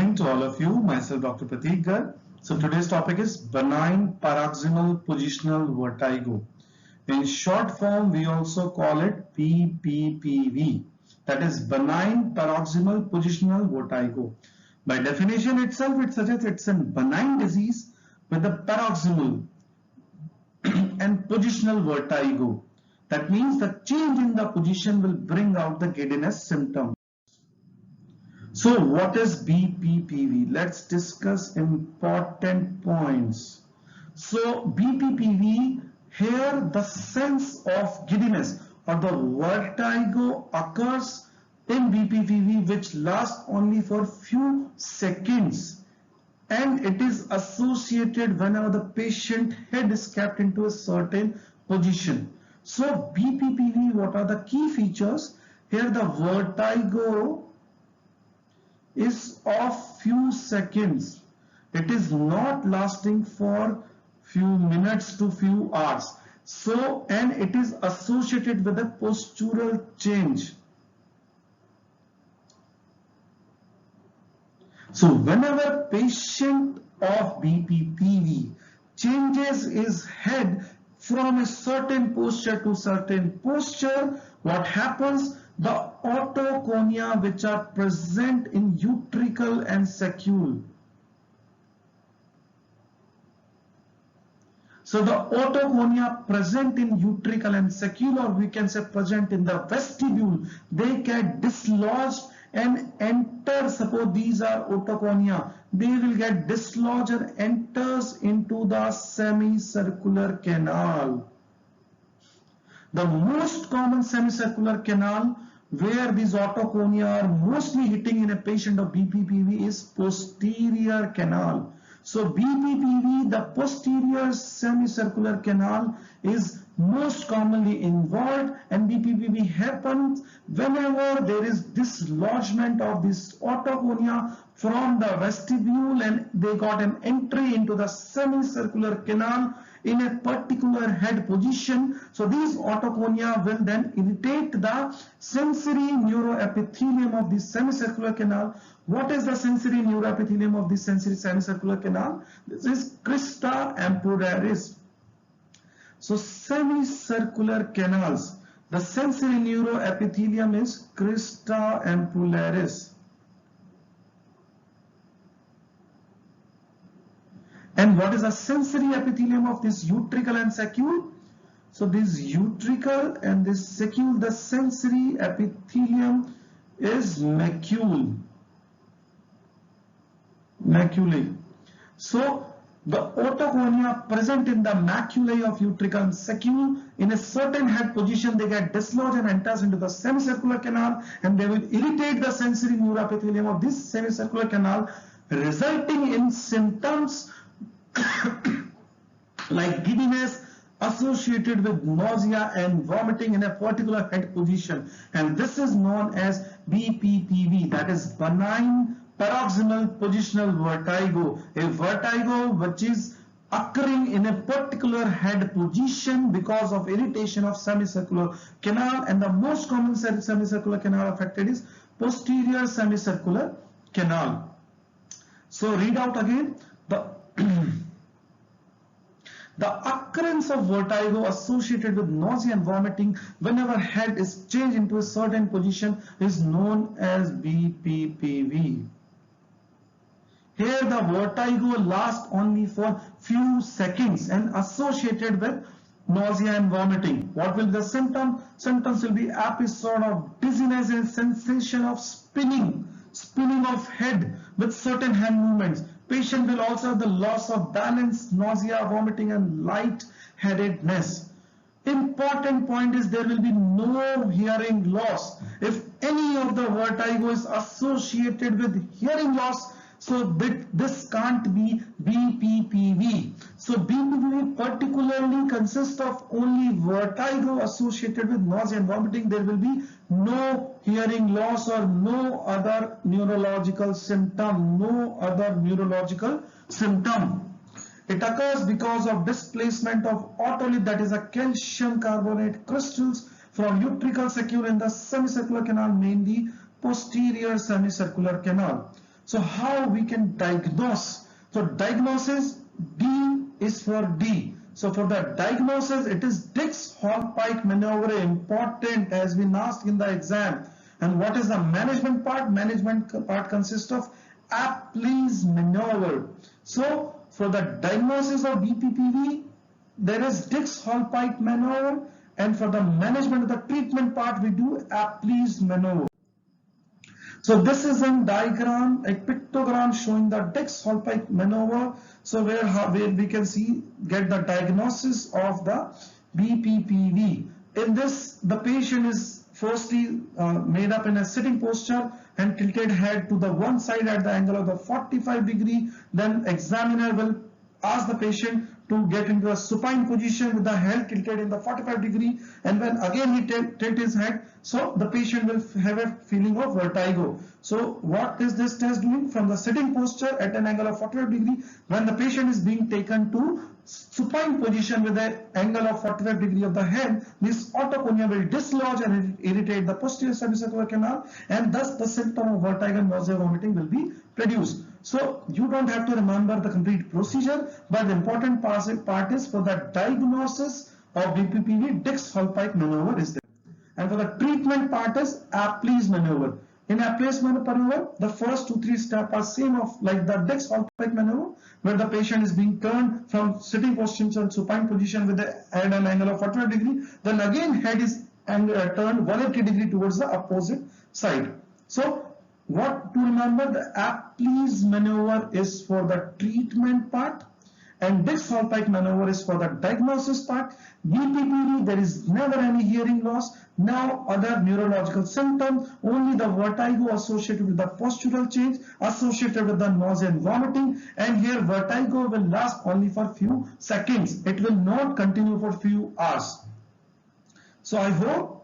morning to all of you. Myself Dr. Prateek Garg. So today's topic is benign paroxysmal positional vertigo. In short form, we also call it BPPV. That is benign paroxysmal positional vertigo. By definition itself, it suggests it's a benign disease with a paroxysmal and positional vertigo. That means the change in the position will bring out the giddiness symptom. So what is BPPV? Let's discuss important points. So BPPV, here the sense of giddiness or the vertigo occurs in BPPV which lasts only for few seconds, and it is associated whenever the patient head is kept into a certain position. So BPPV, what are the key features? Here the vertigo is of few seconds. It is not lasting for few minutes to few hours. So, and it is associated with a postural change. So whenever patient of BPPV changes his head from a certain posture to certain posture, what happens? The otoconia which are present in utricle and saccule. So the otoconia present in utricle and saccule, or we can say present in the vestibule, they get dislodged and enter. Suppose these are otoconia, they will get dislodged and enters into the semicircular canal. The most common semicircular canal where these otoconia are mostly hitting in a patient of BPPV is posterior canal. So BPPV, the posterior semicircular canal is most commonly involved, and BPPV happens whenever there is dislodgement of this otoconia from the vestibule and they got an entry into the semicircular canal in a particular head position. So these otoconia will then irritate the sensory neuroepithelium of the semicircular canal. What is the sensory neuroepithelium of the semicircular canal? This is crista ampullaris. So semicircular canals, the sensory neuroepithelium is crista ampullaris. And what is the sensory epithelium of this utricle and saccule? So this utricle and this saccule, the sensory epithelium is maculae. So the otoconia present in the maculae of utricle and saccule, in a certain head position they get dislodged and enters into the semicircular canal, and they will irritate the sensory neuroepithelium of this semicircular canal, resulting in symptoms like giddiness associated with nausea and vomiting in a particular head position, and this is known as BPPV, that is benign paroxysmal positional vertigo, a vertigo which is occurring in a particular head position because of irritation of semicircular canal, and the most common semicircular canal affected is posterior semicircular canal. So read out again. The occurrence of vertigo associated with nausea and vomiting whenever head is changed into a certain position is known as BPPV. Here the vertigo lasts only for few seconds and associated with nausea and vomiting. What will be the symptom? Symptoms will be episode of dizziness and sensation of spinning of head with certain hand movements. Patient will also have the loss of balance, nausea, vomiting and light-headedness. Important point is there will be no hearing loss. If any of the vertigo is associated with hearing loss, so this can't be BPPV. So BPPV particularly consists of only vertigo associated with nausea and vomiting. There will be no hearing loss or no other neurological symptom. It occurs because of displacement of otolith, that is a calcium carbonate crystals, from utricle saccule in the semicircular canal, mainly posterior semicircular canal. So how we can diagnose? So diagnosis, D is for D. So for the diagnosis, it is Dix-Hallpike maneuver, important, has been asked in the exam. And what is the management part? Management part consists of Apley's maneuver. So for the diagnosis of BPPV, there is Dix-Hallpike maneuver, and for the management of the treatment part, we do Apley's maneuver. So this is a diagram, a pictogram showing the Dix-Hallpike maneuver. So where we can see, get the diagnosis of the BPPV. In this, the patient is firstly made up in a sitting posture and tilted head to the one side at the angle of the 45 degree. Then examiner will ask the patient to get into a supine position with the head tilted in the 45 degree, and when again he tilt his head, so the patient will have a feeling of vertigo. So what is this test doing? From the sitting posture at an angle of 45 degree, when the patient is being taken to supine position with an angle of 45 degree of the head, this otoconia will dislodge and irritate the posterior semicircular canal, and thus the symptom of vertigo, nausea, vomiting will be produced. So you don't have to remember the complete procedure, but the important part is for the diagnosis of BPPV, Dix-Hallpike maneuver is there. And for the treatment part is Apley's maneuver. In Apley's maneuver, the first 2-3 steps are same of like the Dix-Hallpike maneuver, where the patient is being turned from sitting position to supine position with the head an angle of 45 degree. Then again head is turned 180 degree towards the opposite side. So what to remember, the Apley's maneuver is for the treatment part and Dix-Hallpike maneuver is for the diagnosis part. BPPV, there is never any hearing loss, no other neurological symptoms, only the vertigo associated with the postural change, associated with the nausea and vomiting, and here vertigo will last only for few seconds. It will not continue for few hours. So I hope